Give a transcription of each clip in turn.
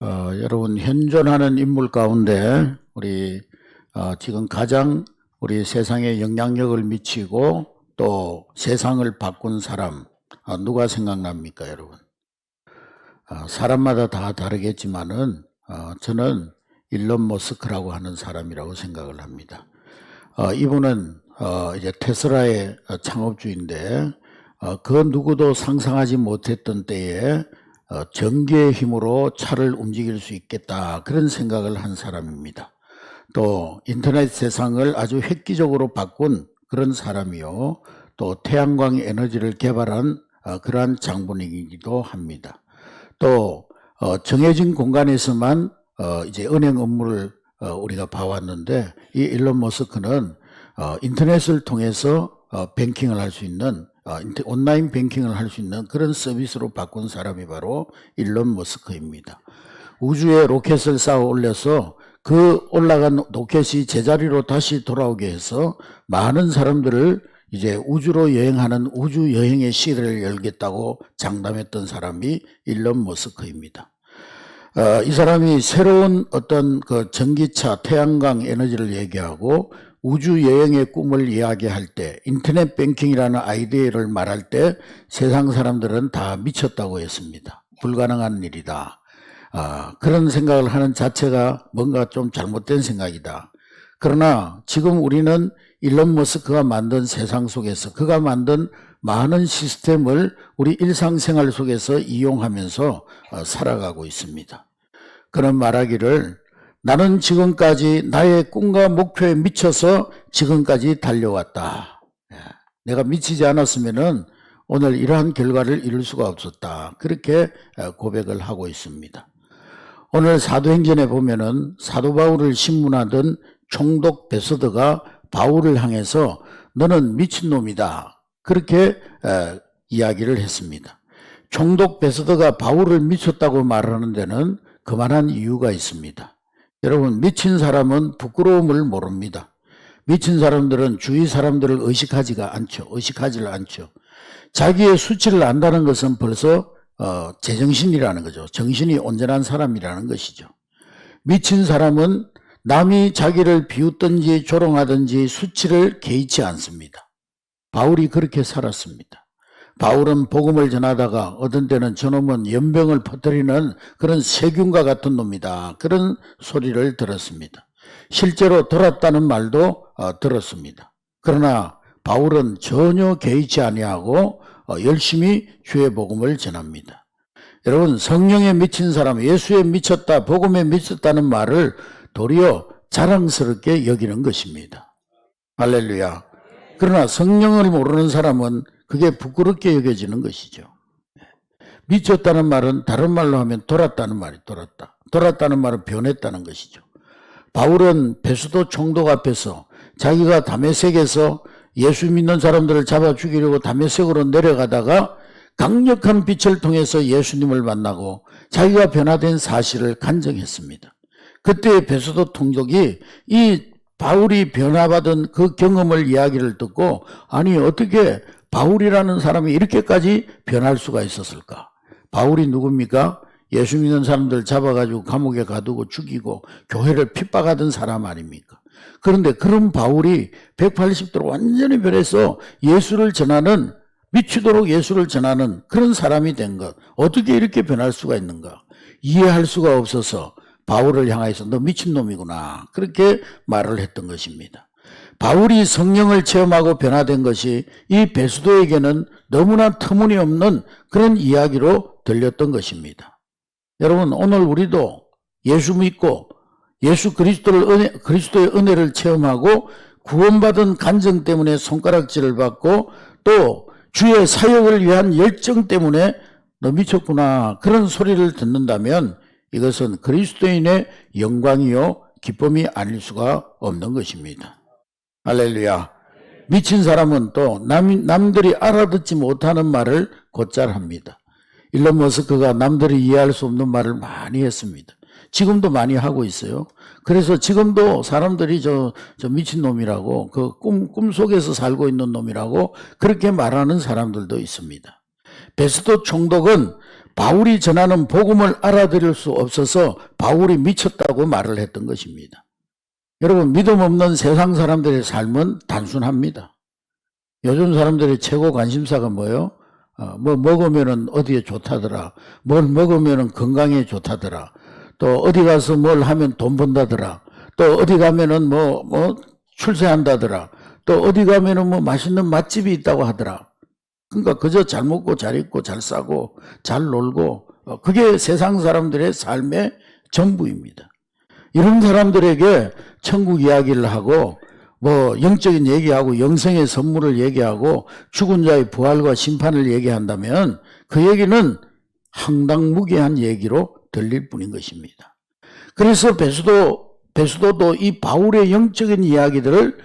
여러분 현존하는 인물 가운데 우리 지금 가장 우리 세상에 영향력을 미치고 또 세상을 바꾼 사람 누가 생각납니까, 여러분? 사람마다 다 다르겠지만은 저는 일론 머스크라고 하는 사람이라고 생각을 합니다. 이분은 이제 테슬라의 창업주인데 그 누구도 상상하지 못했던 때에 전기의 힘으로 차를 움직일 수 있겠다, 그런 생각을 한 사람입니다. 또 인터넷 세상을 아주 획기적으로 바꾼 그런 사람이요, 또 태양광 에너지를 개발한 그러한 장본인이기도 합니다. 또 정해진 공간에서만 이제 은행 업무를 우리가 봐왔는데, 이 일론 머스크는 인터넷을 통해서 뱅킹을 할 수 있는 온라인 뱅킹을 할 수 있는 그런 서비스로 바꾼 사람이 바로 일론 머스크입니다. 우주에 로켓을 쌓아 올려서 그 올라간 로켓이 제자리로 다시 돌아오게 해서 많은 사람들을 이제 우주로 여행하는 우주 여행의 시대를 열겠다고 장담했던 사람이 일론 머스크입니다. 이 사람이 새로운 어떤 그 전기차, 태양광 에너지를 얘기하고 우주 여행의 꿈을 이야기할 때, 인터넷 뱅킹이라는 아이디어를 말할 때 세상 사람들은 다 미쳤다고 했습니다. 불가능한 일이다. 그런 생각을 하는 자체가 뭔가 좀 잘못된 생각이다. 그러나 지금 우리는 일론 머스크가 만든 세상 속에서 그가 만든 많은 시스템을 우리 일상생활 속에서 이용하면서 살아가고 있습니다. 그런 말하기를, 나는 지금까지 나의 꿈과 목표에 미쳐서 지금까지 달려왔다. 내가 미치지 않았으면은 오늘 이러한 결과를 이룰 수가 없었다. 그렇게 고백을 하고 있습니다. 오늘 사도행전에 보면은 사도 바울을 신문하던 총독 베소드가 바울을 향해서 너는 미친놈이다, 그렇게 이야기를 했습니다. 총독 베소드가 바울을 미쳤다고 말하는 데는 그만한 이유가 있습니다. 여러분, 미친 사람은 부끄러움을 모릅니다. 미친 사람들은 주위 사람들을 의식하지를 않죠. 자기의 수치를 안다는 것은 벌써 제정신이라는 거죠. 정신이 온전한 사람이라는 것이죠. 미친 사람은 남이 자기를 비웃든지 조롱하든지 수치를 개의치 않습니다. 바울이 그렇게 살았습니다. 바울은 복음을 전하다가 어떤 때는 저놈은 연병을 퍼뜨리는 그런 세균과 같은 놈이다, 그런 소리를 들었습니다. 실제로 들었다는 말도 들었습니다. 그러나 바울은 전혀 개의치 아니하고 열심히 주의 복음을 전합니다. 여러분, 성령에 미친 사람, 예수에 미쳤다, 복음에 미쳤다는 말을 도리어 자랑스럽게 여기는 것입니다. 할렐루야. 그러나 성령을 모르는 사람은 그게 부끄럽게 여겨지는 것이죠. 미쳤다는 말은 다른 말로 하면 돌았다는 말이 돌았다는 말은 변했다는 것이죠. 바울은 베소도 총독 앞에서 자기가 다메섹에서 예수 믿는 사람들을 잡아 죽이려고 다메섹으로 내려가다가 강력한 빛을 통해서 예수님을 만나고 자기가 변화된 사실을 간증했습니다. 그때 베소도 총독이 이 바울이 변화받은 그 경험을 이야기를 듣고, 아니 어떻게 바울이라는 사람이 이렇게까지 변할 수가 있었을까? 바울이 누굽니까? 예수 믿는 사람들 잡아가지고 감옥에 가두고 죽이고 교회를 핍박하던 사람 아닙니까? 그런데 그런 바울이 180도로 완전히 변해서 예수를 전하는, 미치도록 예수를 전하는 그런 사람이 된 것, 어떻게 이렇게 변할 수가 있는가? 이해할 수가 없어서 바울을 향해서 너 미친놈이구나, 그렇게 말을 했던 것입니다. 바울이 성령을 체험하고 변화된 것이 이 베소도에게는 너무나 터무니없는 그런 이야기로 들렸던 것입니다. 여러분, 오늘 우리도 예수 믿고 예수 그리스도의 은혜를 체험하고 구원받은 간증 때문에 손가락질을 받고 또 주의 사역을 위한 열정 때문에 너 미쳤구나, 그런 소리를 듣는다면 이것은 그리스도인의 영광이요 기쁨이 아닐 수가 없는 것입니다. 할렐루야. 미친 사람은 또 남들이 알아듣지 못하는 말을 곧잘 합니다. 일론 머스크가 남들이 이해할 수 없는 말을 많이 했습니다. 지금도 많이 하고 있어요. 그래서 지금도 사람들이 저 미친놈이라고, 그 꿈속에서 살고 있는 놈이라고 그렇게 말하는 사람들도 있습니다. 베소도 총독은 바울이 전하는 복음을 알아들을 수 없어서 바울이 미쳤다고 말을 했던 것입니다. 여러분, 믿음 없는 세상 사람들의 삶은 단순합니다. 요즘 사람들의 최고 관심사가 뭐예요? 뭐 먹으면은 어디에 좋다더라. 뭘 먹으면은 건강에 좋다더라. 또 어디 가서 뭘 하면 돈 번다더라. 또 어디 가면은 뭐 출세한다더라. 또 어디 가면은 뭐 맛있는 맛집이 있다고 하더라. 그러니까 그저 잘 먹고 잘 입고 잘 싸고 잘 놀고 그게 세상 사람들의 삶의 전부입니다. 이런 사람들에게 천국 이야기를 하고 뭐 영적인 얘기하고 영생의 선물을 얘기하고 죽은 자의 부활과 심판을 얘기한다면 그 얘기는 황당무계한 얘기로 들릴 뿐인 것입니다. 그래서 베스도도 이 바울의 영적인 이야기들을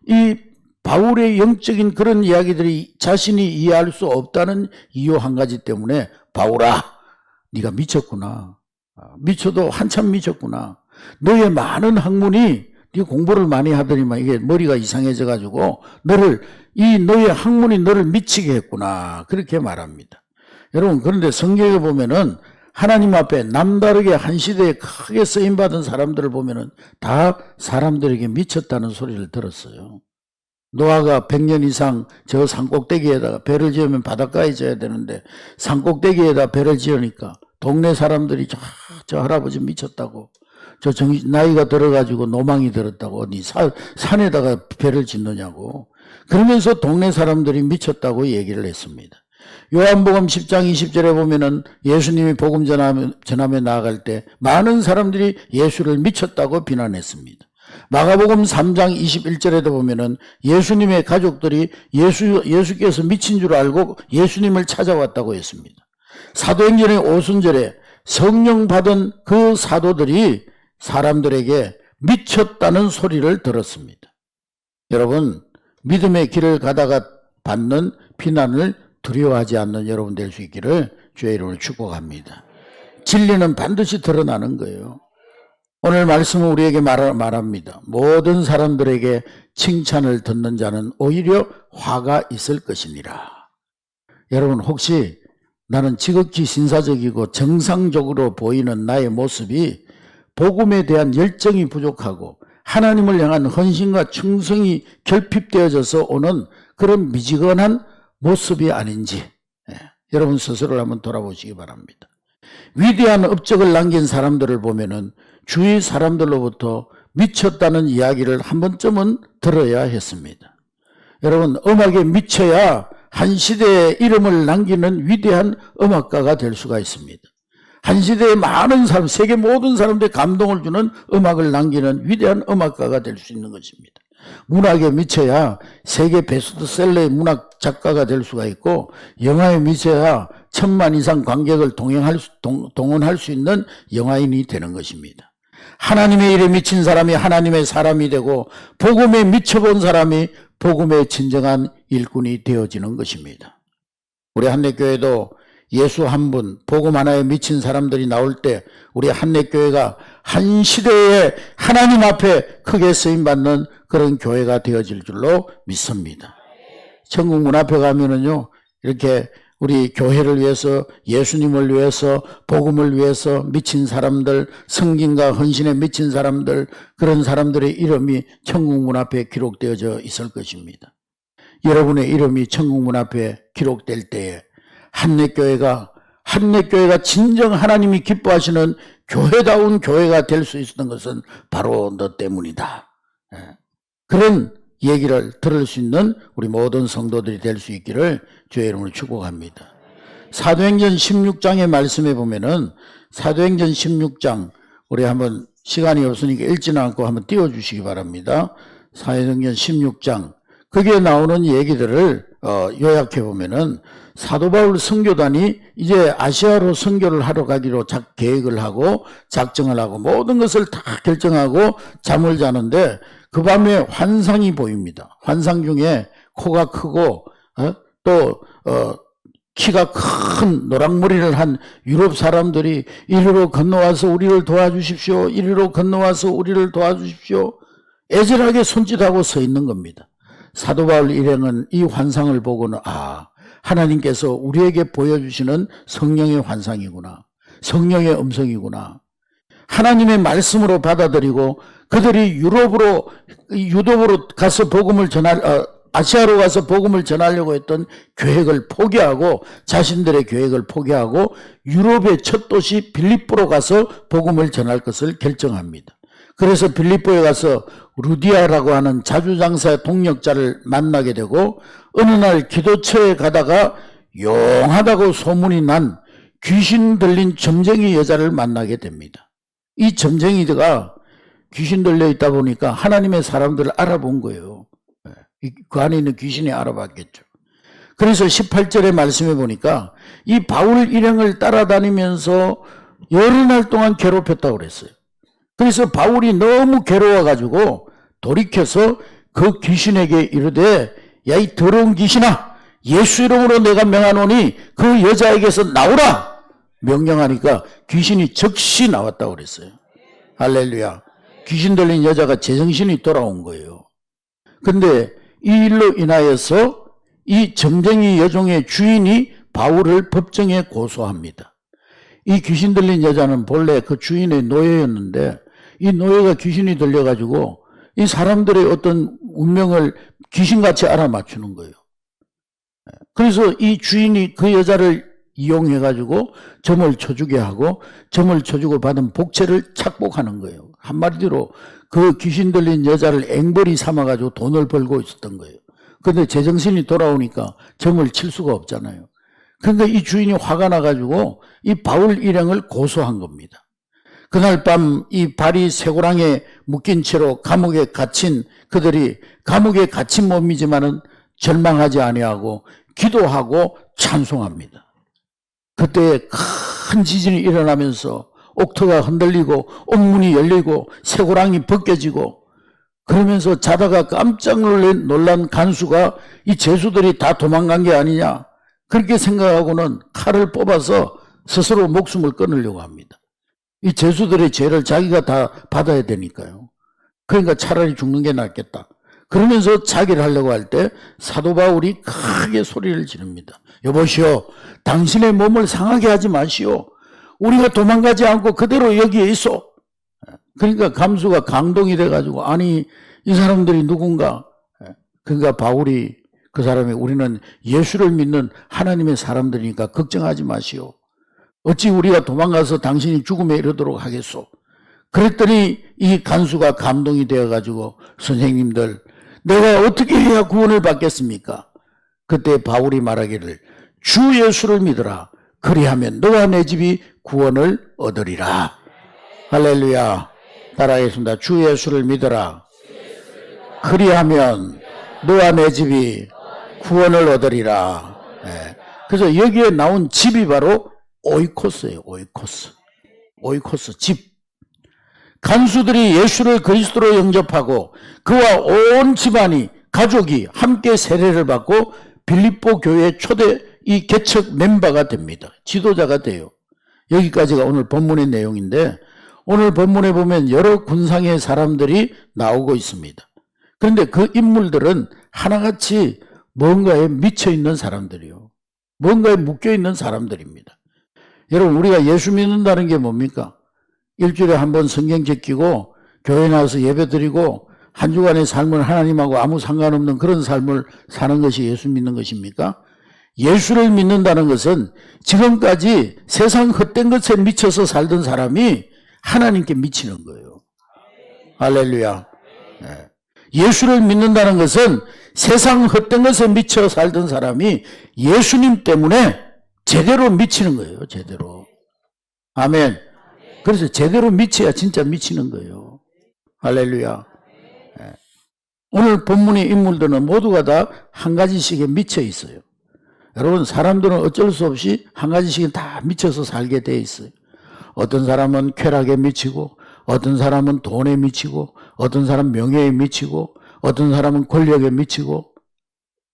이 바울의 영적인 그런 이야기들이 자신이 이해할 수 없다는 이유 한 가지 때문에 바울아, 네가 미쳤구나. 미쳐도 한참 미쳤구나. 너의 많은 학문이 네 공부를 많이 하더니만 이게 머리가 이상해져 가지고 너의 학문이 너를 미치게 했구나. 그렇게 말합니다. 여러분, 그런데 성경에 보면은 하나님 앞에 남다르게 한 시대에 크게 쓰임받은 사람들을 보면은 다 사람들에게 미쳤다는 소리를 들었어요. 노아가 100년 이상 저 산꼭대기에다가 배를 지으면 바닷가에 져야 되는데 산꼭대기에다 배를 지으니까 동네 사람들이 저 할아버지 미쳤다고, 나이가 들어가지고 노망이 들었다고 어디 산에다가 배를 짓느냐고 그러면서 동네 사람들이 미쳤다고 얘기를 했습니다. 요한복음 10장 20절에 보면은 예수님이 복음 전함에 나아갈 때 많은 사람들이 예수를 미쳤다고 비난했습니다. 마가복음 3장 21절에도 보면은 예수님의 가족들이 예수께서 미친 줄 알고 예수님을 찾아왔다고 했습니다. 사도행전의 오순절에 성령 받은 그 사도들이 사람들에게 미쳤다는 소리를 들었습니다. 여러분, 믿음의 길을 가다가 받는 비난을 두려워하지 않는 여러분 될 수 있기를 주의 이름으로 축복합니다. 진리는 반드시 드러나는 거예요. 오늘 말씀은 우리에게 말합니다. 모든 사람들에게 칭찬을 듣는 자는 오히려 화가 있을 것이니라. 여러분, 혹시 나는 지극히 신사적이고 정상적으로 보이는 나의 모습이 복음에 대한 열정이 부족하고 하나님을 향한 헌신과 충성이 결핍되어져서 오는 그런 미지근한 모습이 아닌지 여러분 스스로를 한번 돌아보시기 바랍니다. 위대한 업적을 남긴 사람들을 보면은 주위 사람들로부터 미쳤다는 이야기를 한 번쯤은 들어야 했습니다. 여러분, 음악에 미쳐야 한 시대의 이름을 남기는 위대한 음악가가 될 수가 있습니다. 한 시대의 많은 사람, 세계 모든 사람들의 감동을 주는 음악을 남기는 위대한 음악가가 될 수 있는 것입니다. 문학에 미쳐야 세계 베스트셀러의 문학 작가가 될 수가 있고, 영화에 미쳐야 1000만 이상 관객을 동원할 수 있는 영화인이 되는 것입니다. 하나님의 일에 미친 사람이 하나님의 사람이 되고, 복음에 미쳐본 사람이 복음의 진정한 일꾼이 되어지는 것입니다. 우리 한내교회도 예수 한 분, 복음 하나에 미친 사람들이 나올 때 우리 한내교회가 한 시대에 하나님 앞에 크게 쓰임받는 그런 교회가 되어질 줄로 믿습니다. 천국 문 앞에 가면은요, 이렇게 우리 교회를 위해서, 예수님을 위해서, 복음을 위해서 미친 사람들, 성김과 헌신에 미친 사람들, 그런 사람들의 이름이 천국 문 앞에 기록되어져 있을 것입니다. 여러분의 이름이 천국 문 앞에 기록될 때에 한내교회가 진정 하나님이 기뻐하시는 교회다운 교회가 될 수 있었던 것은 바로 너 때문이다. 그런 얘기를 들을 수 있는 우리 모든 성도들이 될 수 있기를 주의 이름으로 축복합니다. 사도행전 16장의 말씀에 보면은, 사도행전 16장, 우리 한번 시간이 없으니까 읽지는 않고 한번 띄워주시기 바랍니다. 사도행전 16장, 거기에 나오는 얘기들을 요약해 보면은, 사도 바울 선교단이 이제 아시아로 선교를 하러 가기로 계획을 하고 작정을 하고 모든 것을 다 결정하고 잠을 자는데 그 밤에 환상이 보입니다. 환상 중에 코가 크고 또 키가 큰 노랑머리를 한 유럽 사람들이 이리로 건너와서 우리를 도와주십시오. 이리로 건너와서 우리를 도와주십시오. 애절하게 손짓하고 서 있는 겁니다. 사도 바울 일행은 이 환상을 보고는 하나님께서 우리에게 보여주시는 성령의 환상이구나. 성령의 음성이구나. 하나님의 말씀으로 받아들이고 그들이 유럽으로 가서 아시아로 가서 복음을 전하려고 했던 계획을 포기하고 자신들의 계획을 포기하고 유럽의 첫 도시 빌립보로 가서 복음을 전할 것을 결정합니다. 그래서 빌립보에 가서 루디아라고 하는 자주장사 동력자를 만나게 되고 어느 날 기도처에 가다가 용하다고 소문이 난 귀신 들린 점쟁이 여자를 만나게 됩니다. 이 점쟁이가 귀신 들려 있다 보니까 하나님의 사람들을 알아본 거예요. 그 안에 있는 귀신이 알아봤겠죠. 그래서 18절의 말씀에 보니까 이 바울 일행을 따라다니면서 여러 날 동안 괴롭혔다고 그랬어요. 그래서 바울이 너무 괴로워가지고 돌이켜서 그 귀신에게 이르되 야 이 더러운 귀신아 예수 이름으로 내가 명하노니 그 여자에게서 나오라 명령하니까 귀신이 즉시 나왔다고 그랬어요. 할렐루야. 귀신 들린 여자가 제정신이 돌아온 거예요. 근데 이 일로 인하여서 이 점쟁이 여종의 주인이 바울을 법정에 고소합니다. 이 귀신 들린 여자는 본래 그 주인의 노예였는데 이 노예가 귀신이 들려가지고 이 사람들의 어떤 운명을 귀신같이 알아맞추는 거예요. 그래서 이 주인이 그 여자를 이용해가지고 점을 쳐주게 하고 점을 쳐주고 받은 복채를 착복하는 거예요. 한마디로 그 귀신 들린 여자를 앵벌이 삼아가지고 돈을 벌고 있었던 거예요. 그런데 제정신이 돌아오니까 점을 칠 수가 없잖아요. 그러니까 이 주인이 화가 나가지고 이 바울 일행을 고소한 겁니다. 그날 밤 이 발이 쇠고랑에 묶인 채로 감옥에 갇힌 그들이 감옥에 갇힌 몸이지만은 절망하지 아니하고 기도하고 찬송합니다. 그때 큰 지진이 일어나면서 옥토가 흔들리고 옥문이 열리고 쇠고랑이 벗겨지고 그러면서 자다가 깜짝 놀란 간수가 이 죄수들이 다 도망간 게 아니냐 그렇게 생각하고는 칼을 뽑아서 스스로 목숨을 끊으려고 합니다. 이 죄수들의 죄를 자기가 다 받아야 되니까요. 그러니까 차라리 죽는 게 낫겠다. 그러면서 자기를 하려고 할 때 사도 바울이 크게 소리를 지릅니다. 여보시오, 당신의 몸을 상하게 하지 마시오. 우리가 도망가지 않고 그대로 여기에 있어. 그러니까 감수가 강동이 돼가지고 아니 이 사람들이 누군가. 그러니까 바울이 그 사람이 우리는 예수를 믿는 하나님의 사람들이니까 걱정하지 마시오. 어찌 우리가 도망가서 당신이 죽음에 이르도록 하겠소. 그랬더니 이 간수가 감동이 되어가지고 선생님들 내가 어떻게 해야 구원을 받겠습니까? 그때 바울이 말하기를 주 예수를 믿으라. 그리하면 너와 내 집이 구원을 얻으리라. 할렐루야. 따라하겠습니다. 주 예수를 믿으라. 그리하면 너와 내 집이 구원을 얻으리라. 네. 그래서 여기에 나온 집이 바로 오이코스예요. 오이코스 집. 간수들이 예수를 그리스도로 영접하고 그와 온 집안이 가족이 함께 세례를 받고 빌립보 교회 초대 이 개척 멤버가 됩니다. 지도자가 돼요. 여기까지가 오늘 본문의 내용인데 오늘 본문에 보면 여러 군상의 사람들이 나오고 있습니다. 그런데 그 인물들은 하나같이 뭔가에 미쳐있는 사람들이요. 뭔가에 묶여있는 사람들입니다. 여러분 우리가 예수 믿는다는 게 뭡니까? 일주일에 한 번 성경 제끼고 교회 나와서 예배 드리고 한 주간의 삶을 하나님하고 아무 상관없는 그런 삶을 사는 것이 예수 믿는 것입니까? 예수를 믿는다는 것은 지금까지 세상 헛된 것에 미쳐서 살던 사람이 하나님께 미치는 거예요. 할렐루야. 네. 예수를 믿는다는 것은 세상 헛된 것에 미쳐 살던 사람이 예수님 때문에 제대로 미치는 거예요. 제대로. 아멘. 그래서 제대로 미쳐야 진짜 미치는 거예요. 할렐루야. 네. 오늘 본문의 인물들은 모두가 다 한 가지씩에 미쳐 있어요. 여러분 사람들은 어쩔 수 없이 한 가지씩은 다 미쳐서 살게 돼 있어요. 어떤 사람은 쾌락에 미치고 어떤 사람은 돈에 미치고 어떤 사람은 명예에 미치고 어떤 사람은 권력에 미치고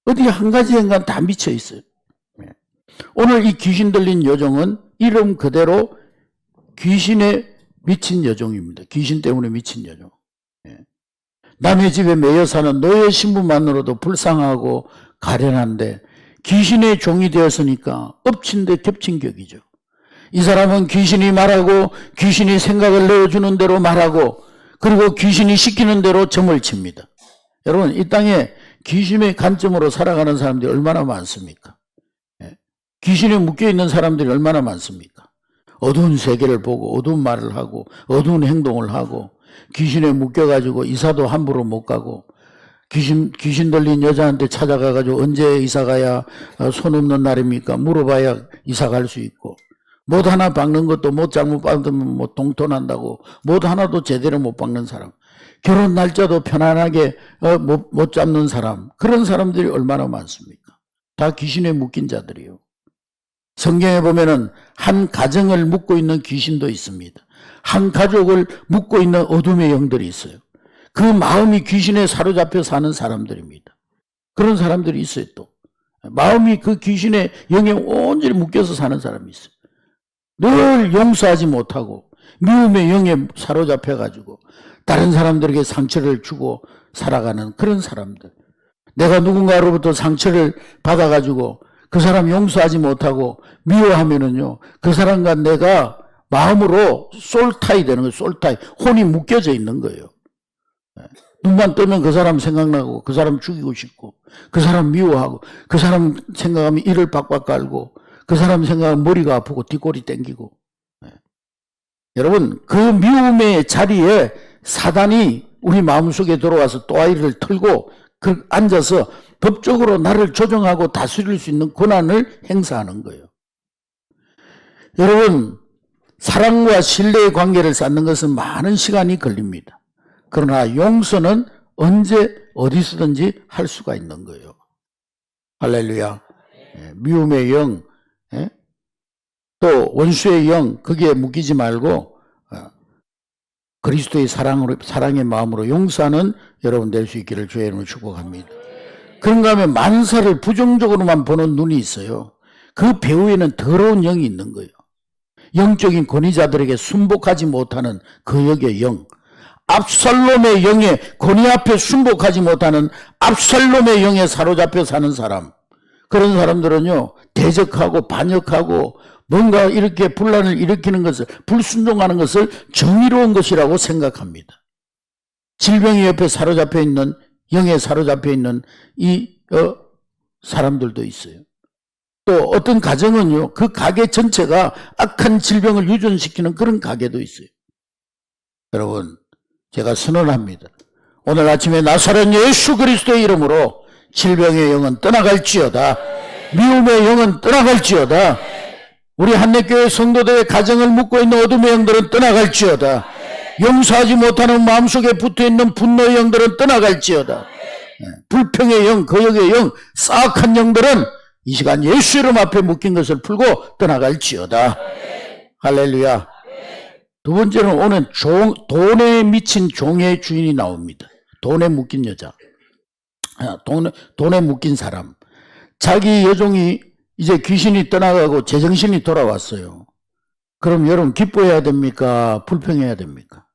어디 한 가지인가 다 미쳐 있어요. 오늘 이 귀신 들린 여종은 이름 그대로 귀신에 미친 여종입니다. 귀신 때문에 미친 여종. 남의 집에 매여 사는 너의 신부만으로도 불쌍하고 가련한데 귀신의 종이 되었으니까 엎친 데 겹친 격이죠. 이 사람은 귀신이 말하고 귀신이 생각을 내어주는 대로 말하고 그리고 귀신이 시키는 대로 점을 칩니다. 여러분, 이 땅에 귀신의 관점으로 살아가는 사람들이 얼마나 많습니까? 귀신에 묶여있는 사람들이 얼마나 많습니까? 어두운 세계를 보고 어두운 말을 하고 어두운 행동을 하고 귀신에 묶여가지고 이사도 함부로 못 가고 귀신 들린 여자한테 찾아가가지고 언제 이사 가야 손 없는 날입니까? 물어봐야 이사 갈 수 있고 못 하나 박는 것도 못 잘못 박으면 뭐 동토난다고 못 하나도 제대로 못 박는 사람, 결혼 날짜도 편안하게 못 잡는 사람, 그런 사람들이 얼마나 많습니까? 다 귀신에 묶인 자들이요. 성경에 보면은 한 가정을 묶고 있는 귀신도 있습니다. 한 가족을 묶고 있는 어둠의 영들이 있어요. 그 마음이 귀신에 사로잡혀 사는 사람들입니다. 그런 사람들이 있어요. 또 마음이 그 귀신의 영에 온전히 묶여서 사는 사람이 있어요. 늘 용서하지 못하고 미움의 영에 사로잡혀가지고 다른 사람들에게 상처를 주고 살아가는 그런 사람들. 내가 누군가로부터 상처를 받아가지고 그 사람 용서하지 못하고 미워하면은요, 그 사람과 내가 마음으로 솔타이 되는 거예요. 솔타이. 혼이 묶여져 있는 거예요. 눈만 뜨면 그 사람 생각나고 그 사람 죽이고 싶고 그 사람 미워하고 그 사람 생각하면 이를 박박 깔고 그 사람 생각하면 머리가 아프고 뒷골이 땡기고. 여러분, 그 미움의 자리에 사단이 우리 마음속에 들어와서 또아이를 털고 앉아서 법적으로 나를 조정하고 다스릴 수 있는 권한을 행사하는 거예요. 여러분, 사랑과 신뢰의 관계를 쌓는 것은 많은 시간이 걸립니다. 그러나 용서는 언제 어디서든지 할 수가 있는 거예요. 할렐루야. 미움의 영, 또 원수의 영, 거기에 묶이지 말고 그리스도의 사랑의 마음으로 용서하는 여러분 될 수 있기를 주의 이름으로 축복합니다. 그런가 하면 만사를 부정적으로만 보는 눈이 있어요. 그 배후에는 더러운 영이 있는 거예요. 영적인 권위자들에게 순복하지 못하는 그 역의 영, 압살롬의 영에 권위 앞에 순복하지 못하는 압살롬의 영에 사로잡혀 사는 사람, 그런 사람들은요 대적하고 반역하고 뭔가 이렇게 분란을 일으키는 것을, 불순종하는 것을 정의로운 것이라고 생각합니다. 질병이 옆에 사로잡혀 있는, 영에 사로잡혀 있는 이 사람들도 있어요. 또 어떤 가정은요, 그 가게 전체가 악한 질병을 유전시키는 그런 가게도 있어요. 여러분, 제가 선언합니다. 오늘 아침에 나사렛 예수 그리스도의 이름으로 질병의 영은 떠나갈지어다. 미움의 영은 떠나갈지어다. 우리 한례교회 성도들의 가정을 묶고 있는 어둠의 영들은 떠나갈지어다. 용서하지 못하는 마음속에 붙어있는 분노의 영들은 떠나갈지어다. 불평의 영, 거역의 영, 싸악한 영들은 이 시간 예수 이름 앞에 묶인 것을 풀고 떠나갈지어다. 할렐루야. 두 번째는 오늘 돈에 미친 종의 주인이 나옵니다. 돈에 묶인 여자. 돈에 묶인 사람. 자기 여종이 이제 귀신이 떠나가고 제정신이 돌아왔어요. 그럼 여러분 기뻐해야 됩니까? 불평해야 됩니까?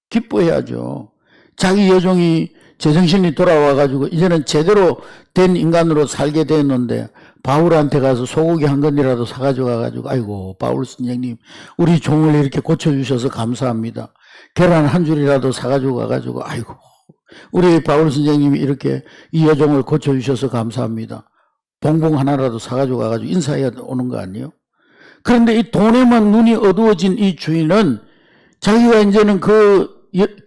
기뻐해야죠. 자기 여종이 제정신이 돌아와가지고 이제는 제대로 된 인간으로 살게 됐는데 바울한테 가서 소고기 한 건이라도 사가지고 가가지고 아이고 바울 선생님 우리 종을 이렇게 고쳐주셔서 감사합니다. 계란 한 줄이라도 사가지고 가가지고 아이고 우리 바울 선생님이 이렇게 이 여종을 고쳐주셔서 감사합니다. 봉봉 하나라도 사가지고 가가지고 인사해야 오는 거 아니에요? 그런데 이 돈에만 눈이 어두워진 이 주인은 자기가 이제는 그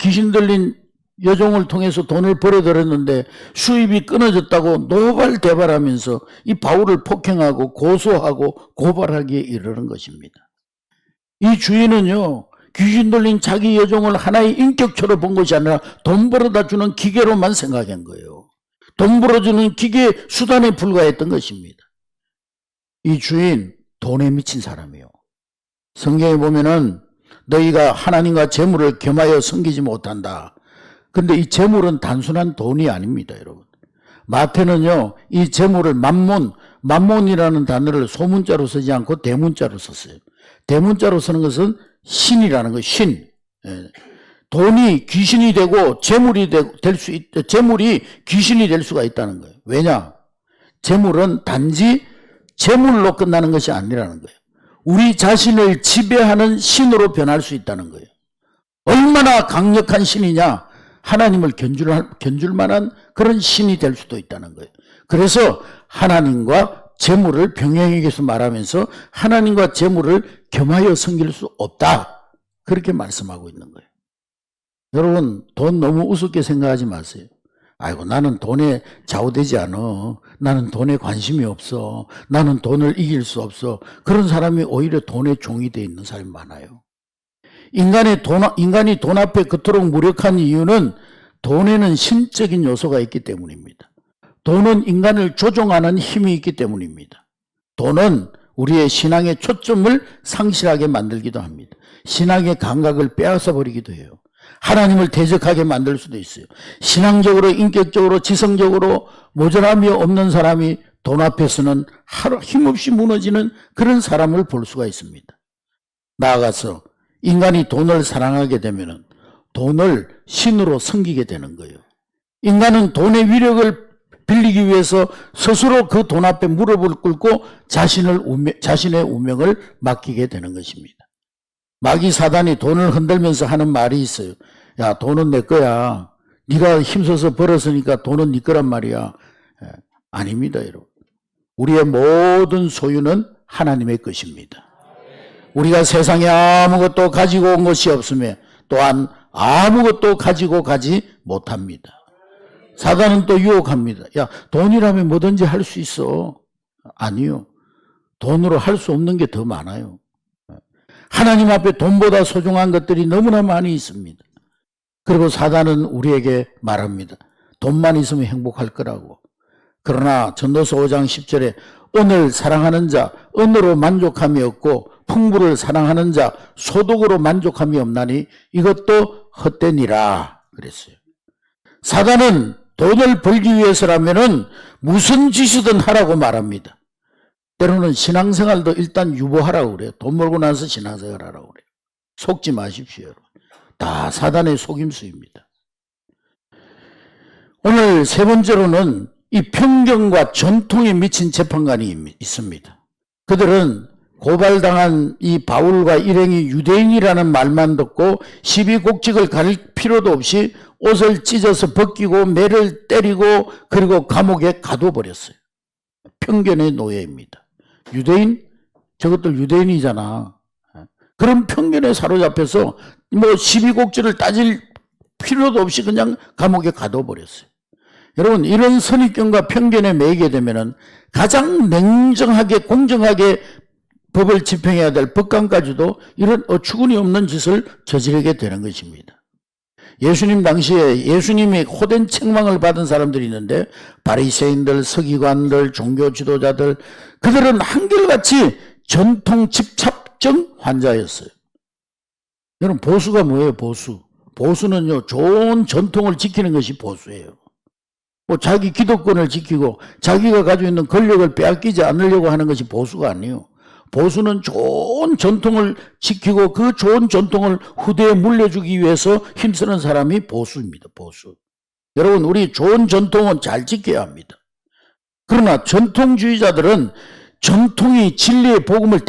귀신 들린 여종을 통해서 돈을 벌어들였는데 수입이 끊어졌다고 노발대발하면서 이 바울을 폭행하고 고소하고 고발하기에 이르는 것입니다. 이 주인은요, 귀신 들린 자기 여종을 하나의 인격체로 본 것이 아니라 돈 벌어다 주는 기계로만 생각한 거예요. 돈 벌어주는 기계 수단에 불과했던 것입니다. 이 주인 돈에 미친 사람이에요. 성경에 보면은 너희가 하나님과 재물을 겸하여 섬기지 못한다. 근데 이 재물은 단순한 돈이 아닙니다, 여러분. 마태는요, 이 재물을 만몬이라는 단어를 소문자로 쓰지 않고 대문자로 썼어요. 대문자로 쓰는 것은 신이라는 거예요, 신. 돈이 귀신이 되고 재물이 귀신이 될 수가 있다는 거예요. 왜냐? 재물은 단지 재물로 끝나는 것이 아니라는 거예요. 우리 자신을 지배하는 신으로 변할 수 있다는 거예요. 얼마나 강력한 신이냐? 하나님을 견줄 만한 그런 신이 될 수도 있다는 거예요. 그래서 하나님과 재물을 병행해서 말하면서 하나님과 재물을 겸하여 섬길 수 없다. 그렇게 말씀하고 있는 거예요. 여러분, 돈 너무 우습게 생각하지 마세요. 아이고, 나는 돈에 좌우되지 않아. 나는 돈에 관심이 없어. 나는 돈을 이길 수 없어. 그런 사람이 오히려 돈의 종이 되어 있는 사람이 많아요. 인간이 돈 앞에 그토록 무력한 이유는 돈에는 신적인 요소가 있기 때문입니다. 돈은 인간을 조종하는 힘이 있기 때문입니다. 돈은 우리의 신앙의 초점을 상실하게 만들기도 합니다. 신앙의 감각을 빼앗아 버리기도 해요. 하나님을 대적하게 만들 수도 있어요. 신앙적으로, 인격적으로, 지성적으로 모자람이 없는 사람이 돈 앞에서는 힘없이 무너지는 그런 사람을 볼 수가 있습니다. 나아가서 인간이 돈을 사랑하게 되면 돈을 신으로 섬기게 되는 거예요. 인간은 돈의 위력을 빌리기 위해서 스스로 그 돈 앞에 무릎을 꿇고 자신의 운명을 맡기게 되는 것입니다. 마귀 사단이 돈을 흔들면서 하는 말이 있어요. 야, 돈은 내 거야. 네가 힘써서 벌었으니까 돈은 네 거란 말이야. 아닙니다, 여러분. 우리의 모든 소유는 하나님의 것입니다. 우리가 세상에 아무것도 가지고 온 것이 없으며 또한 아무것도 가지고 가지 못합니다. 사단은 또 유혹합니다. 야, 돈이라면 뭐든지 할 수 있어. 아니요. 돈으로 할 수 없는 게 더 많아요. 하나님 앞에 돈보다 소중한 것들이 너무나 많이 있습니다. 그리고 사단은 우리에게 말합니다. 돈만 있으면 행복할 거라고. 그러나 전도서 5장 10절에 은을 사랑하는 자 은으로 만족함이 없고 풍부를 사랑하는 자 소득으로 만족함이 없나니 이것도 헛되니라 그랬어요. 사단은 돈을 벌기 위해서라면은 무슨 짓이든 하라고 말합니다. 때로는 신앙생활도 일단 유보하라고 그래요. 돈 벌고 나서 신앙생활 하라고 그래요. 속지 마십시오, 여러분. 다 사단의 속임수입니다. 오늘 세 번째로는 이 편견과 전통에 미친 재판관이 있습니다. 그들은 고발당한 이 바울과 일행이 유대인이라는 말만 듣고 시비곡직을 가릴 필요도 없이 옷을 찢어서 벗기고 매를 때리고 그리고 감옥에 가둬버렸어요. 편견의 노예입니다. 유대인? 저것들 유대인이잖아. 그런 편견에 사로잡혀서 뭐 시비곡직을 따질 필요도 없이 그냥 감옥에 가둬버렸어요. 여러분, 이런 선입견과 편견에 매이게 되면은 가장 냉정하게 공정하게 법을 집행해야 될 법관까지도 이런 어처구니 없는 짓을 저지르게 되는 것입니다. 예수님 당시에 예수님이 호된 책망을 받은 사람들이 있는데 바리새인들, 서기관들, 종교 지도자들 그들은 한결같이 전통 집착증 환자였어요. 여러분, 보수가 뭐예요? 보수. 보수는요, 좋은 전통을 지키는 것이 보수예요. 뭐 자기 기득권을 지키고 자기가 가지고 있는 권력을 빼앗기지 않으려고 하는 것이 보수가 아니에요. 보수는 좋은 전통을 지키고 그 좋은 전통을 후대에 물려주기 위해서 힘쓰는 사람이 보수입니다. 보수. 여러분, 우리 좋은 전통은 잘 지켜야 합니다. 그러나 전통주의자들은 전통이 진리의 복음을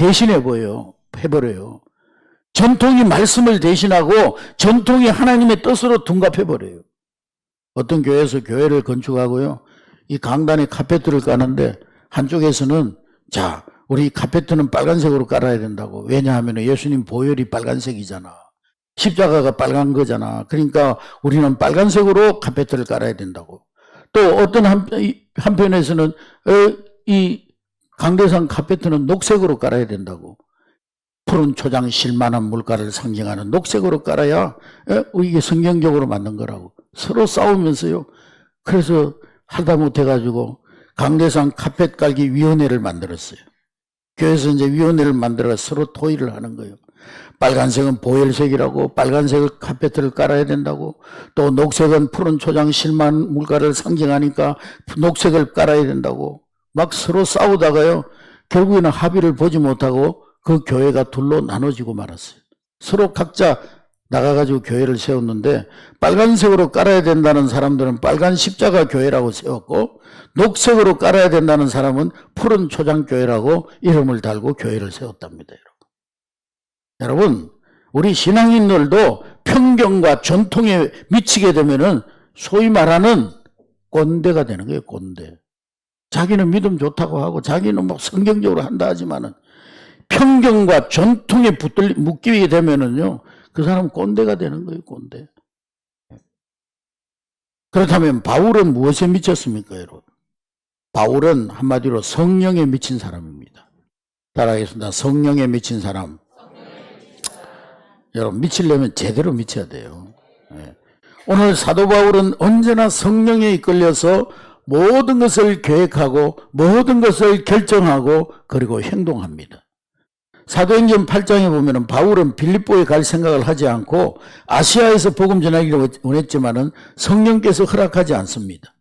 해버려요. 전통이 말씀을 대신하고 전통이 하나님의 뜻으로 둔갑해버려요. 어떤 교회에서 교회를 건축하고요, 이 강단에 카페트를 까는데 한쪽에서는 자, 우리 카페트는 빨간색으로 깔아야 된다고. 왜냐하면 예수님 보혈이 빨간색이잖아. 십자가가 빨간 거잖아. 그러니까 우리는 빨간색으로 카페트를 깔아야 된다고. 또 어떤 한편에서는 이 강대상 카페트는 녹색으로 깔아야 된다고. 푸른 초장 실만한 물가를 상징하는 녹색으로 깔아야 이게 성경적으로 맞는 거라고. 서로 싸우면서요. 그래서 하다 못해가지고 강대상 카펫 깔기 위원회를 만들었어요. 교회에서 이제 위원회를 만들어 서로 토의를 하는 거예요. 빨간색은 보혈색이라고, 빨간색을 카페트를 깔아야 된다고, 또 녹색은 푸른 초장 실만 물가를 상징하니까 녹색을 깔아야 된다고 막 서로 싸우다가요, 결국에는 합의를 보지 못하고 그 교회가 둘로 나눠지고 말았어요. 서로 각자 나가가지고 교회를 세웠는데 빨간색으로 깔아야 된다는 사람들은 빨간 십자가 교회라고 세웠고 녹색으로 깔아야 된다는 사람은 푸른 초장교회라고 이름을 달고 교회를 세웠답니다. 여러분, 우리 신앙인들도 편견과 전통에 미치게 되면은 소위 말하는 꼰대가 되는 거예요. 꼰대. 자기는 믿음 좋다고 하고 자기는 뭐 성경적으로 한다 하지만은 편견과 전통에 묶이게 되면은요, 그 사람은 꼰대가 되는 거예요. 꼰대. 그렇다면 바울은 무엇에 미쳤습니까, 여러분? 바울은 한마디로 성령에 미친 사람입니다. 따라하겠습니다. 성령에 미친 사람. 여러분, 미치려면 제대로 미쳐야 돼요. 오늘 사도 바울은 언제나 성령에 이끌려서 모든 것을 계획하고 모든 것을 결정하고 그리고 행동합니다. 사도행전 8장에 보면 바울은 빌립보에 갈 생각을 하지 않고 아시아에서 복음 전하기를 원했지만은 성령께서 허락하지 않습니다.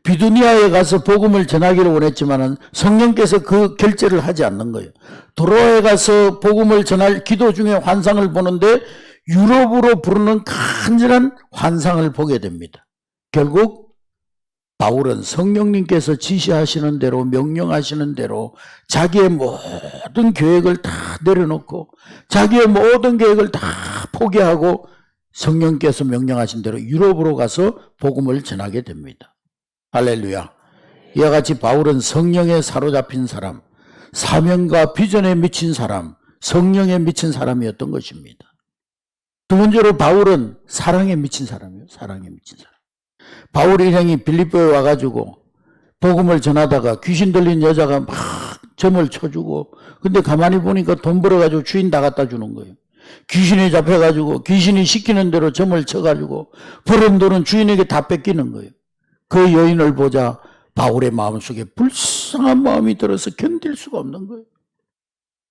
비두니아에 가서 복음을 전하기를 원했지만은 성령께서 그 결제를 하지 않는 거예요. 도로에 가서 복음을 전할 기도 중에 환상을 보는데 유럽으로 부르는 간절한 환상을 보게 됩니다. 결국 바울은 성령님께서 지시하시는 대로 명령하시는 대로 자기의 모든 계획을 다 내려놓고 자기의 모든 계획을 다 포기하고 성령께서 명령하신 대로 유럽으로 가서 복음을 전하게 됩니다. 할렐루야. 이와 같이 바울은 성령에 사로잡힌 사람, 사명과 비전에 미친 사람, 성령에 미친 사람이었던 것입니다. 두 번째로 바울은 사랑에 미친 사람이에요. 사랑에 미친 사람. 바울 일행이 빌립보에 와가지고 복음을 전하다가 귀신 들린 여자가 막 점을 쳐주고 근데 가만히 보니까 돈 벌어가지고 주인 다 갖다 주는 거예요. 귀신에 잡혀가지고 귀신이 시키는 대로 점을 쳐가지고 벌은 돈은 주인에게 다 뺏기는 거예요. 그 여인을 보자 바울의 마음속에 불쌍한 마음이 들어서 견딜 수가 없는 거예요.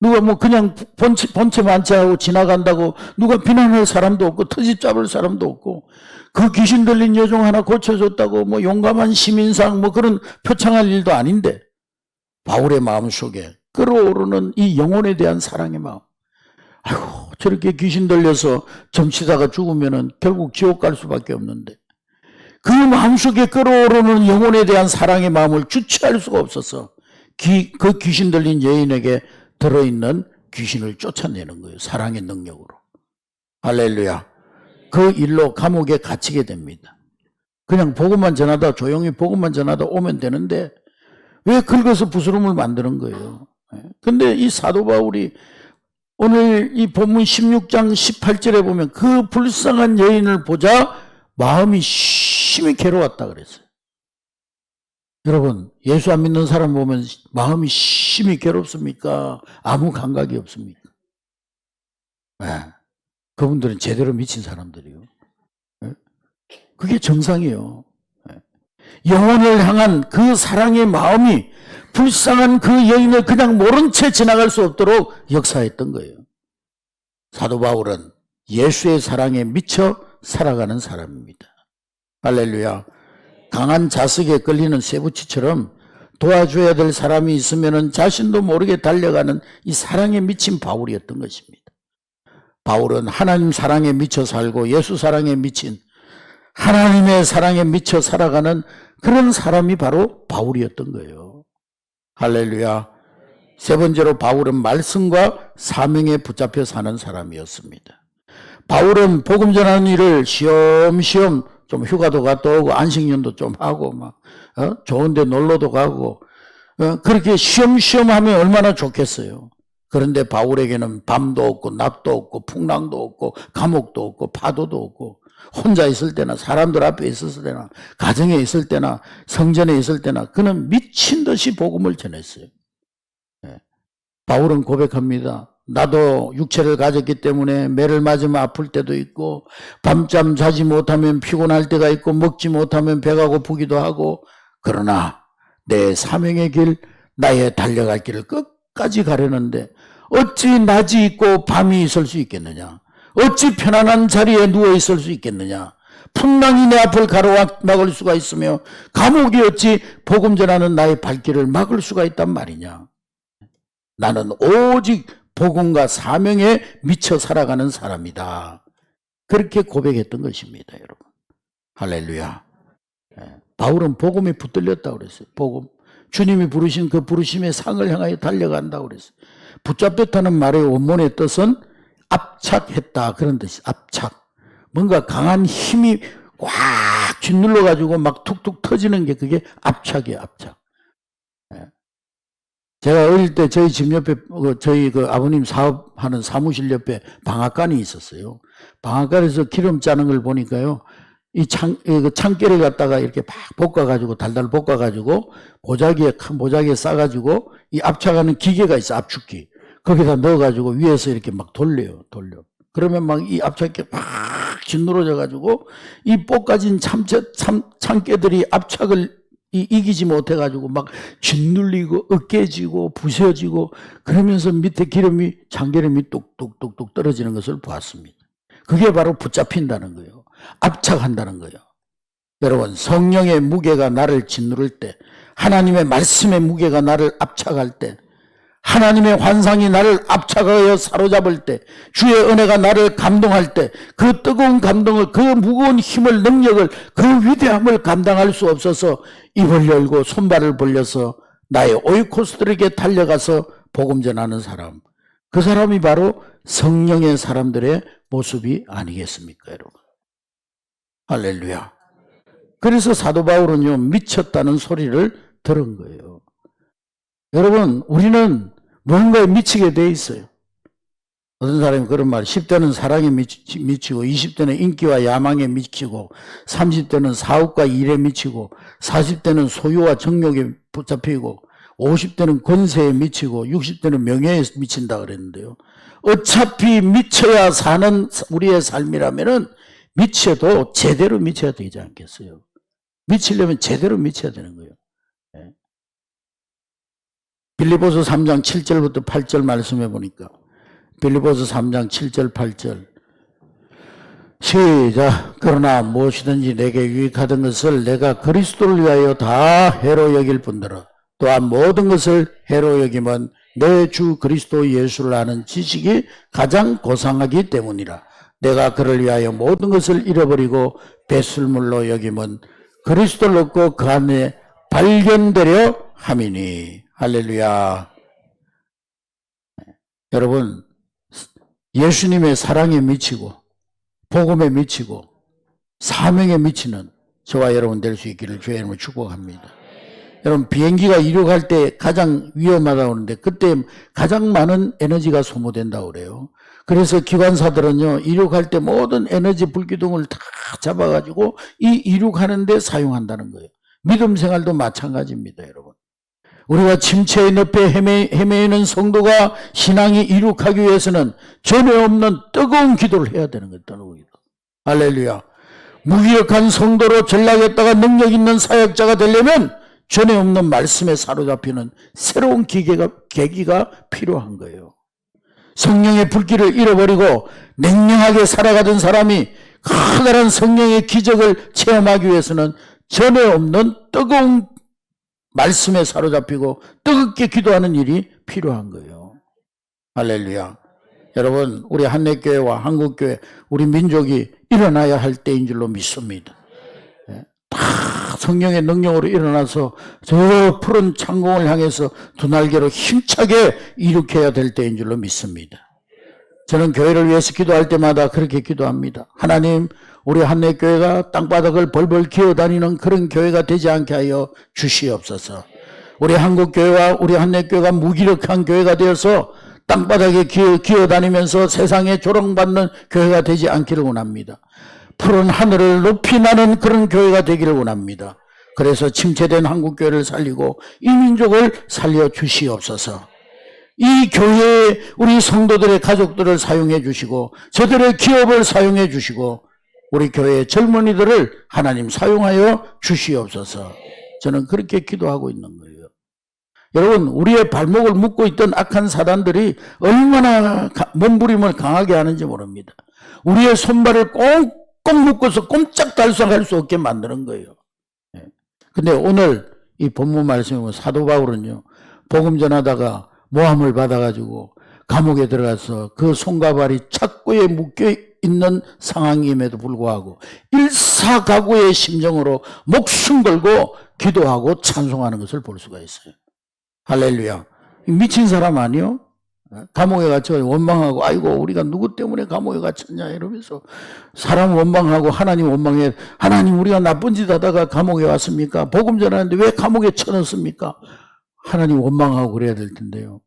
누가 뭐 그냥 본체 만취하고 지나간다고 누가 비난할 사람도 없고 터집 잡을 사람도 없고 그 귀신 들린 여종 하나 고쳐줬다고 뭐 용감한 시민상 뭐 그런 표창할 일도 아닌데 바울의 마음속에 끓어오르는 이 영혼에 대한 사랑의 마음. 아이고 저렇게 귀신 들려서 점치다가 죽으면은 결국 지옥 갈 수밖에 없는데 그 마음속에 끓어오르는 영혼에 대한 사랑의 마음을 주체할 수가 없어서 그 귀신 들린 여인에게 들어있는 귀신을 쫓아내는 거예요. 사랑의 능력으로. 할렐루야. 그 일로 감옥에 갇히게 됩니다. 그냥 복음만 전하다 조용히 복음만 전하다 오면 되는데 왜 긁어서 부스럼을 만드는 거예요. 근데 이 사도 바울이 오늘 이 본문 16장 18절에 보면 그 불쌍한 여인을 보자 마음이 심히 괴로웠다 그랬어요. 여러분 예수 안 믿는 사람 보면 마음이 심히 괴롭습니까? 아무 감각이 없습니까? 네. 그분들은 제대로 미친 사람들이요. 네. 그게 정상이에요. 네. 영혼을 향한 그 사랑의 마음이 불쌍한 그 여인을 그냥 모른 채 지나갈 수 없도록 역사했던 거예요. 사도 바울은 예수의 사랑에 미쳐 살아가는 사람입니다. 할렐루야. 강한 자석에 끌리는 쇠붙이처럼 도와줘야 될 사람이 있으면 자신도 모르게 달려가는 이 사랑에 미친 바울이었던 것입니다. 바울은 하나님 사랑에 미쳐 살고 예수 사랑에 미친 하나님의 사랑에 미쳐 살아가는 그런 사람이 바로 바울이었던 거예요. 할렐루야. 세 번째로 바울은 말씀과 사명에 붙잡혀 사는 사람이었습니다. 바울은 복음 전하는 일을 시험시험 좀 휴가도 갔다 오고 안식년도 좀 하고 막 좋은 데 놀러도 가고 그렇게 쉬엄쉬엄 하면 얼마나 좋겠어요. 그런데 바울에게는 밤도 없고 낮도 없고 풍랑도 없고 감옥도 없고 파도도 없고 혼자 있을 때나 사람들 앞에 있었을 때나 가정에 있을 때나 성전에 있을 때나 그는 미친 듯이 복음을 전했어요. 바울은 고백합니다. 나도 육체를 가졌기 때문에 매를 맞으면 아플 때도 있고 밤잠 자지 못하면 피곤할 때가 있고 먹지 못하면 배가 고프기도 하고 그러나 내 사명의 길 나의 달려갈 길을 끝까지 가려는데 어찌 낮이 있고 밤이 있을 수 있겠느냐? 어찌 편안한 자리에 누워 있을 수 있겠느냐? 풍랑이 내 앞을 가로막을 수가 있으며 감옥이 어찌 복음 전하는 나의 발길을 막을 수가 있단 말이냐? 나는 오직 복음과 사명에 미쳐 살아가는 사람이다. 그렇게 고백했던 것입니다, 여러분. 할렐루야. 바울은 복음에 붙들렸다고 그랬어요. 복음. 주님이 부르신 그 부르심의 상을 향하여 달려간다고 그랬어요. 붙잡혔다는 말의 원문의 뜻은 압착했다, 그런 뜻이 압착. 뭔가 강한 힘이 꽉 짓눌러가지고 막 툭툭 터지는 게 그게 압착이에요, 압착. 제가 어릴 때 저희 집 옆에, 저희 그 아버님 사업하는 사무실 옆에 방앗간이 있었어요. 방앗간에서 기름 짜는 걸 보니까요, 이 창깨를 갖다가 이렇게 막 볶아가지고, 달달 볶아가지고, 큰 보자기에 싸가지고, 이 압착하는 기계가 있어, 압축기. 거기다 넣어가지고 위에서 이렇게 막 돌려. 그러면 막 이 압착기 막 짓누러져가지고, 이 볶아진 창깨들이 압착을 이기지 못해가지고 막 짓눌리고 으깨지고 부서지고 그러면서 밑에 참기름이 뚝뚝뚝뚝 떨어지는 것을 보았습니다. 그게 바로 붙잡힌다는 거예요. 압착한다는 거예요. 여러분, 성령의 무게가 나를 짓누를 때, 하나님의 말씀의 무게가 나를 압착할 때, 하나님의 환상이 나를 압착하여 사로잡을 때, 주의 은혜가 나를 감동할 때, 그 뜨거운 감동을, 그 무거운 힘을, 능력을, 그 위대함을 감당할 수 없어서 입을 열고 손발을 벌려서 나의 오이코스들에게 달려가서 복음 전하는 사람, 그 사람이 바로 성령의 사람들의 모습이 아니겠습니까, 여러분? 할렐루야. 그래서 사도 바울은요, 미쳤다는 소리를 들은 거예요. 여러분, 우리는 무언가에 미치게 돼 있어요. 어떤 사람이 그런 말, 10대는 사랑에 미치고, 20대는 인기와 야망에 미치고, 30대는 사업과 일에 미치고, 40대는 소유와 정욕에 붙잡히고, 50대는 권세에 미치고, 60대는 명예에 미친다 그랬는데요. 어차피 미쳐야 사는 우리의 삶이라면은 미쳐도 제대로 미쳐야 되지 않겠어요? 미치려면 제대로 미쳐야 되는 거예요. 빌립보서 3장 7절부터 8절 말씀해 보니까, 빌립보서 3장 7절 8절 시작. 그러나 무엇이든지 내게 유익하던 것을 내가 그리스도를 위하여 다 해로 여길 뿐더러 또한 모든 것을 해로 여기면 내 주 그리스도 예수를 아는 지식이 가장 고상하기 때문이라. 내가 그를 위하여 모든 것을 잃어버리고 배설물로 여기면 그리스도를 얻고 그 안에 발견되려 함이니. 할렐루야. 여러분, 예수님의 사랑에 미치고 복음에 미치고 사명에 미치는 저와 여러분 될 수 있기를 주의 이름으로 축복합니다. 여러분, 비행기가 이륙할 때 가장 위험하다고 하는데 그때 가장 많은 에너지가 소모된다고 그래요. 그래서 기관사들은요, 이륙할 때 모든 에너지 불기둥을 다 잡아가지고 이 이륙하는 데 사용한다는 거예요. 믿음 생활도 마찬가지입니다, 여러분. 우리가 침체의 늪에 헤매이는 성도가 신앙이 이룩하기 위해서는 전에 없는 뜨거운 기도를 해야 되는 거예요. 뜨거운 기도. 할렐루야. 무기력한 성도로 전락했다가 능력 있는 사역자가 되려면 전에 없는 말씀에 사로잡히는 새로운 계기가 필요한 거예요. 성령의 불길을 잃어버리고 냉랭하게 살아가던 사람이 커다란 성령의 기적을 체험하기 위해서는 전에 없는 뜨거운 말씀에 사로잡히고 뜨겁게 기도하는 일이 필요한 거예요. 할렐루야. 여러분, 우리 한내교회와 한국교회, 우리 민족이 일어나야 할 때인 줄로 믿습니다. 다 성령의 능력으로 일어나서 저 푸른 창공을 향해서 두 날개로 힘차게 일으켜야 될 때인 줄로 믿습니다. 저는 교회를 위해서 기도할 때마다 그렇게 기도합니다. 하나님, 우리 한내교회가 땅바닥을 벌벌 기어다니는 그런 교회가 되지 않게 하여 주시옵소서. 우리 한국교회와 우리 한내교회가 무기력한 교회가 되어서 땅바닥에 기어다니면서 세상에 조롱받는 교회가 되지 않기를 원합니다. 푸른 하늘을 높이 나는 그런 교회가 되기를 원합니다. 그래서 침체된 한국교회를 살리고 이 민족을 살려 주시옵소서. 이 교회에 우리 성도들의 가족들을 사용해 주시고 저들의 기업을 사용해 주시고 우리 교회의 젊은이들을 하나님 사용하여 주시옵소서. 저는 그렇게 기도하고 있는 거예요. 여러분, 우리의 발목을 묶고 있던 악한 사단들이 얼마나 몸부림을 강하게 하는지 모릅니다. 우리의 손발을 꽁꽁 묶어서 꼼짝달싹할 수 없게 만드는 거예요. 근데 오늘 이 본문 말씀에 보면 사도 바울은요, 복음 전하다가 모함을 받아가지고 감옥에 들어가서 그 손과 발이 착고에 묶여 있는 상황임에도 불구하고 일사각오의 심정으로 목숨 걸고 기도하고 찬송하는 것을 볼 수가 있어요. 할렐루야. 미친 사람 아니요? 감옥에 갇혀 원망하고 아이고 우리가 누구 때문에 감옥에 갇혔냐 이러면서 사람 원망하고 하나님 원망해. 하나님 우리가 나쁜 짓 하다가 감옥에 왔습니까? 복음 전하는데 왜 감옥에 쳐넣습니까? 하나님 원망하고 그래야 될 텐데요.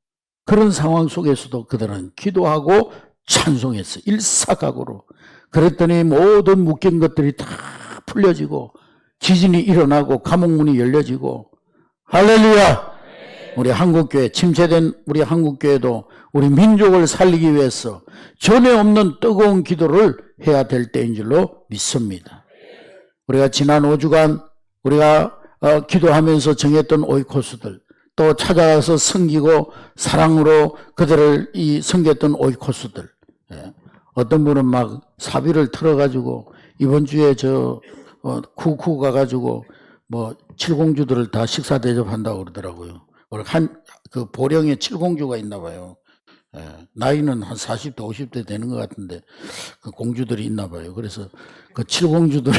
그런 상황 속에서도 그들은 기도하고 찬송했어요. 일사각오로. 그랬더니 모든 묶인 것들이 다 풀려지고 지진이 일어나고 감옥문이 열려지고. 할렐루야. 우리 한국교회, 침체된 우리 한국교회도 우리 민족을 살리기 위해서 전에 없는 뜨거운 기도를 해야 될 때인 줄로 믿습니다. 우리가 지난 5주간 우리가 기도하면서 정했던 오이코스들, 또 찾아가서 섬기고 사랑으로 그들을 섬겼던 오이코스들. 어떤 분은 막 사비를 틀어가지고 이번 주에 쿠쿠 가가지고 뭐 칠공주들을 다 식사 대접한다고 그러더라고요. 그 보령에 칠공주가 있나 봐요. 나이는 한 40대 50대 되는 것 같은데 그 공주들이 있나 봐요. 그래서 그 칠공주들을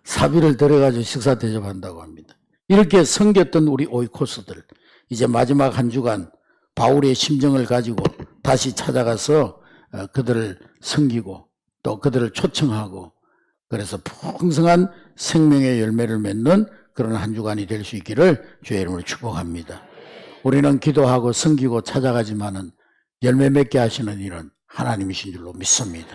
사비를 들여가지고 식사 대접한다고 합니다. 이렇게 섬겼던 우리 오이코스들, 이제 마지막 한 주간 바울의 심정을 가지고 다시 찾아가서 그들을 섬기고 또 그들을 초청하고 그래서 풍성한 생명의 열매를 맺는 그런 한 주간이 될 수 있기를 주의 이름으로 축복합니다. 우리는 기도하고 섬기고 찾아가지만은 열매 맺게 하시는 일은 하나님이신 줄로 믿습니다.